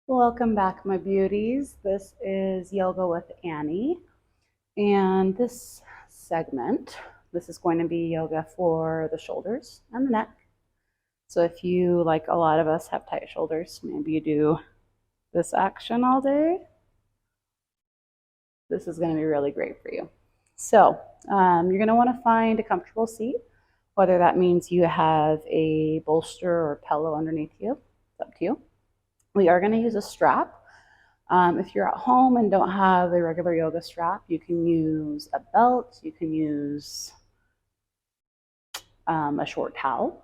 Welcome back, my beauties. This is Yoga with Annie. And this is going to be yoga for the shoulders and the neck. So if you, like a lot of us, have tight shoulders, maybe you do this action all day. This is going to be really great for you. So you're going to want to find a comfortable seat, whether that means you have a bolster or pillow underneath you. It's up to you. We are going to use a strap. If you're at home and don't have a regular yoga strap, you can use a belt, you can use a short towel,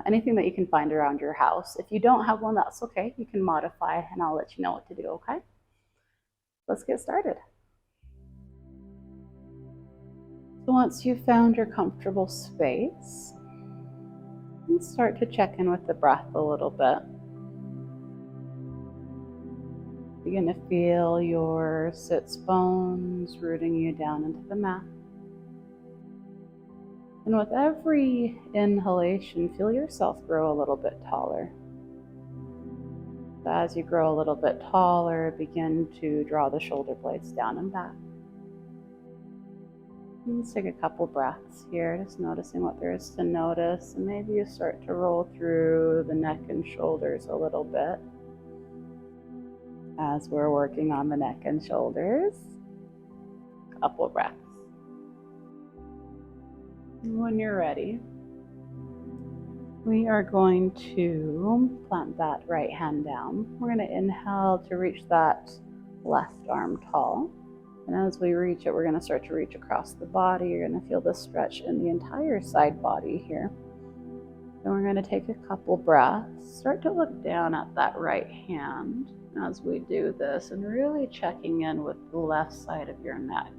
anything that you can find around your house. If you don't have one, that's okay. You can modify and I'll let you know what to do, okay? Let's get started. So once you've found your comfortable space, you start to check in with the breath a little bit. Begin to feel your sits bones rooting you down into the mat. And with every inhalation, feel yourself grow a little bit taller. As you grow a little bit taller, begin to draw the shoulder blades down and back. And let's take a couple breaths here, just noticing what there is to notice. And maybe you start to roll through the neck and shoulders a little bit as we're working on the neck and shoulders. Couple breaths. And when you're ready, we are going to plant that right hand down. We're going to inhale to reach that left arm tall. And as we reach it, we're going to start to reach across the body. You're going to feel the stretch in the entire side body here. Then we're going to take a couple breaths. Start to look down at that right hand as we do this and really checking in with the left side of your neck.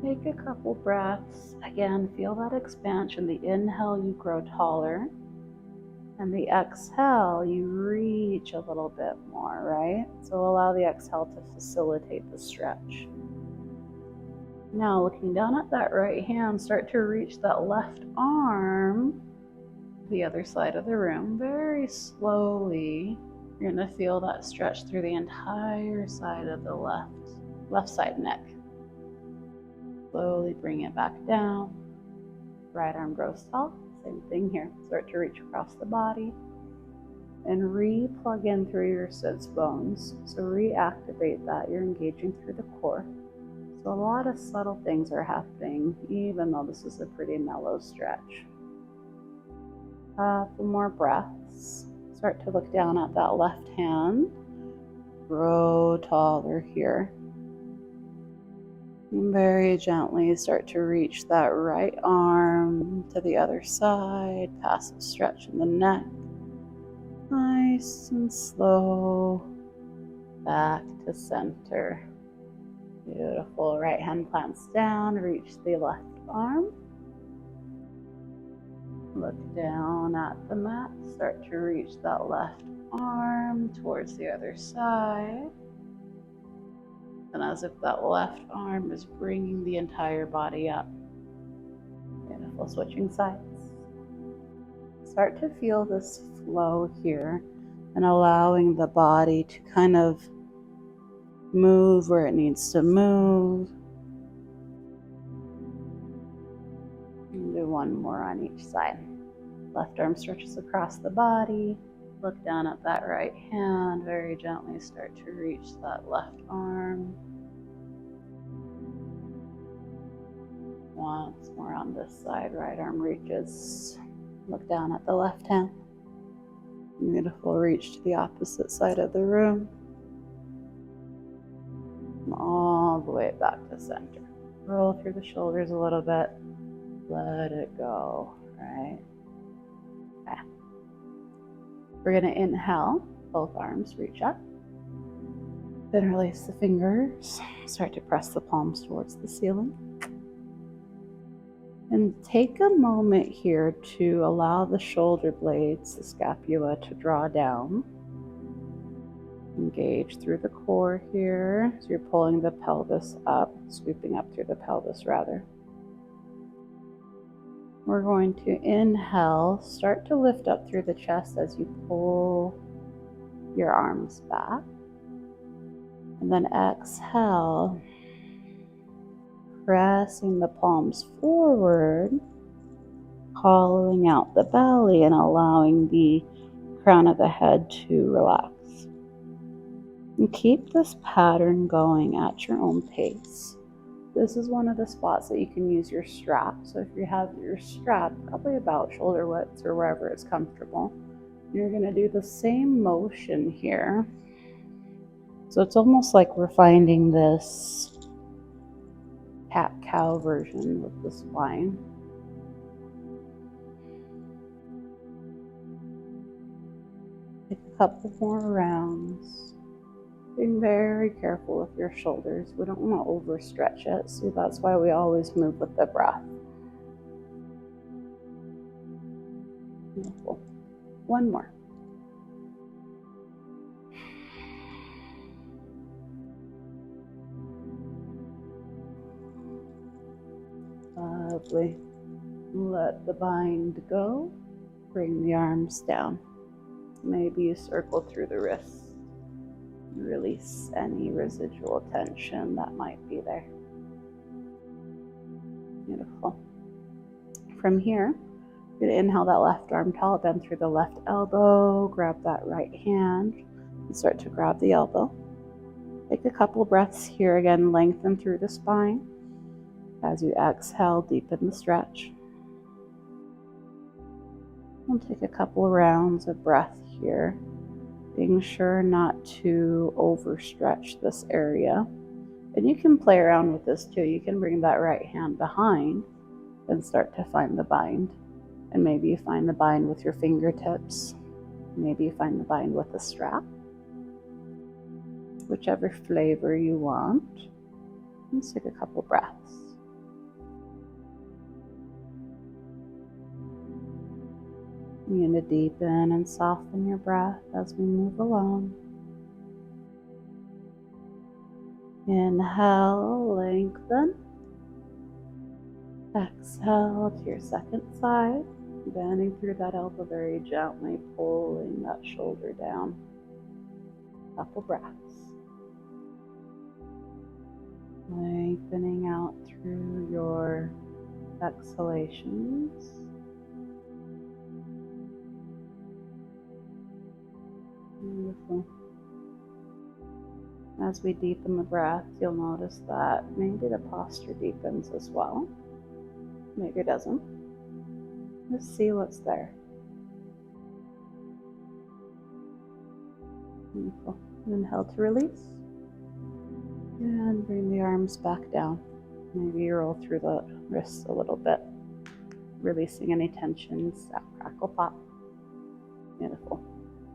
Take a couple breaths. Again, feel that expansion. The inhale, you grow taller. And the exhale, you reach a little bit more, right? So allow the exhale to facilitate the stretch. Now, looking down at that right hand, start to reach that left arm, the other side of the room, very slowly. You're going to feel that stretch through the entire side of the left side neck. Slowly bring it back down. Right arm grows tall. Same thing here. Start to reach across the body and re-plug in through your sits bones. So reactivate that. You're engaging through the core. So a lot of subtle things are happening, even though this is a pretty mellow stretch. Couple more breaths. Start to look down at that left hand. Grow taller here. And very gently start to reach that right arm to the other side. Passive stretch in the neck. Nice and slow. Back to center. Beautiful. Right hand plants down. Reach the left arm. Look down at the mat. Start to reach that left arm towards the other side. And as if that left arm is bringing the entire body up. Beautiful. Switching sides. Start to feel this flow here and allowing the body to kind of move where it needs to move. And do one more on each side. Left arm stretches across the body. Look down at that right hand. Very gently start to reach that left arm. Once more on this side. Right arm reaches. Look down at the left hand. Beautiful. Reach to the opposite side of the room. And all the way back to center. Roll through the shoulders a little bit. Let it go, right? Okay. We're going to inhale, both arms reach up. Then release the fingers. Start to press the palms towards the ceiling. And take a moment here to allow the shoulder blades, the scapula, to draw down. Engage through the core here. So you're pulling the pelvis up, sweeping up through the pelvis rather. We're going to inhale, start to lift up through the chest as you pull your arms back. And then exhale, pressing the palms forward, hollowing out the belly and allowing the crown of the head to relax. And keep this pattern going at your own pace. This is one of the spots that you can use your strap. So if you have your strap probably about shoulder width or wherever it's comfortable, you're going to do the same motion here. So it's almost like we're finding this cat-cow version with the spine. Take a couple more rounds. Being very careful with your shoulders. We don't want to overstretch it, so that's why we always move with the breath. Beautiful. One more. Lovely. Let the bind go. Bring the arms down. Maybe you circle through the wrists. Release any residual tension that might be there. Beautiful. From here, you're going to inhale that left arm tall, bend through the left elbow, grab that right hand, and start to grab the elbow. Take a couple breaths here again, lengthen through the spine. As you exhale, deepen the stretch. We'll take a couple rounds of breath here, being sure not to overstretch this area. And you can play around with this too. You can bring that right hand behind and start to find the bind. And maybe you find the bind with your fingertips. Maybe you find the bind with a strap. Whichever flavor you want. Let's take a couple breaths. You're going to deepen and soften your breath as we move along. Inhale, lengthen. Exhale to your second side, bending through that elbow very gently, pulling that shoulder down. Couple breaths. Lengthening out through your exhalations. Beautiful. As we deepen the breath, you'll notice that maybe the posture deepens as well. Maybe it doesn't. Just see what's there. Beautiful. Inhale to release. And bring the arms back down. Maybe you roll through the wrists a little bit, releasing any tensions. That crackle pop. Beautiful.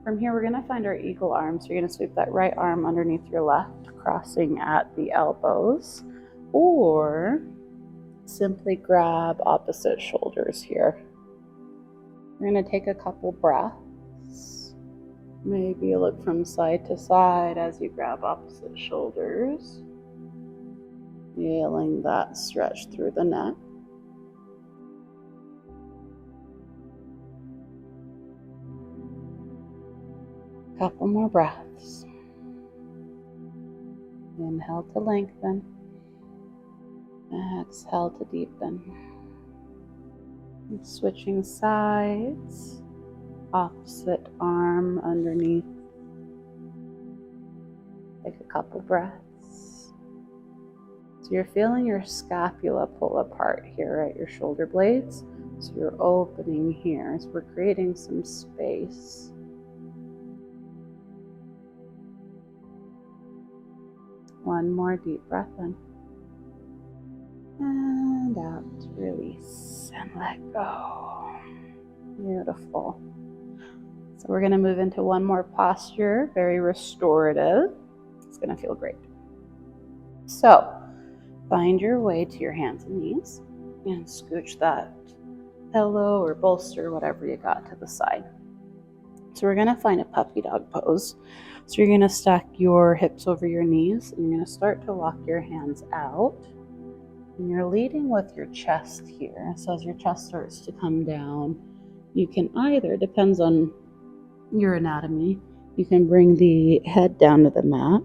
From here, we're going to find our eagle arms. You're going to sweep that right arm underneath your left, crossing at the elbows, or simply grab opposite shoulders here. We're going to take a couple breaths. Maybe look from side to side as you grab opposite shoulders, feeling that stretch through the neck. Couple more breaths. Inhale to lengthen. Exhale to deepen. And switching sides. Opposite arm underneath. Take a couple breaths. So you're feeling your scapula pull apart here at your shoulder blades. So you're opening here. So we're creating some space. One more deep breath in. And out, release, and let go. Beautiful. So we're going to move into one more posture, very restorative. It's going to feel great. So find your way to your hands and knees and scooch that pillow or bolster, whatever you got, to the side. So we're going to find a puppy dog pose. So you're going to stack your hips over your knees and you're going to start to walk your hands out. And you're leading with your chest here. So as your chest starts to come down, you can either, depends on your anatomy, You can bring the head down to the mat,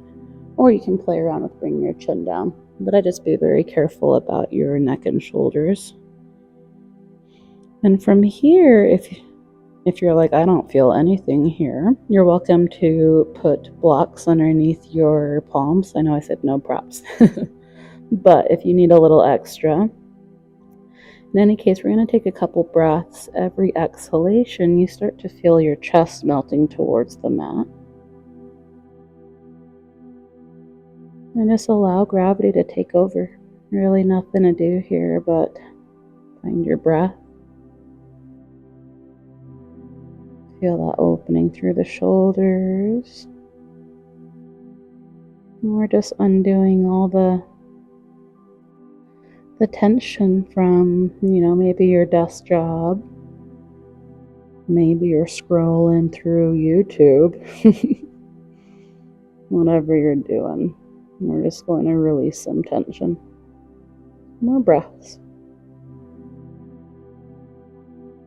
or you can play around with bringing your chin down. But I just be very careful about your neck and shoulders. And from here, if you're like, I don't feel anything here, you're welcome to put blocks underneath your palms. I know I said no props, but if you need a little extra, in any case, we're going to take a couple breaths. Every exhalation, you start to feel your chest melting towards the mat. And just allow gravity to take over. Really nothing to do here but find your breath. Feel that opening through the shoulders. And we're just undoing all the tension from, maybe your desk job. Maybe you're scrolling through YouTube. Whatever you're doing. We're just going to release some tension. More breaths.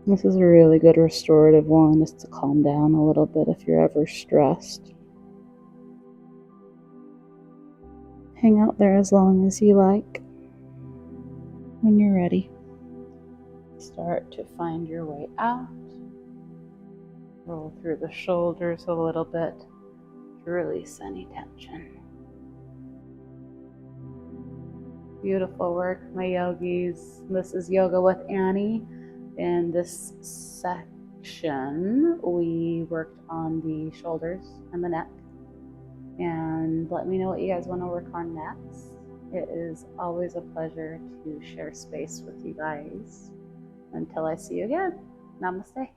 This is a really good restorative one, just to calm down a little bit if you're ever stressed. Hang out there as long as you like. When you're ready, start to find your way out. Roll through the shoulders a little bit to release any tension. Beautiful work, my yogis. This is Yoga with Annie. In this section, we worked on the shoulders and the neck. And let me know what you guys want to work on next. It is always a pleasure to share space with you guys. Until I see you again, namaste.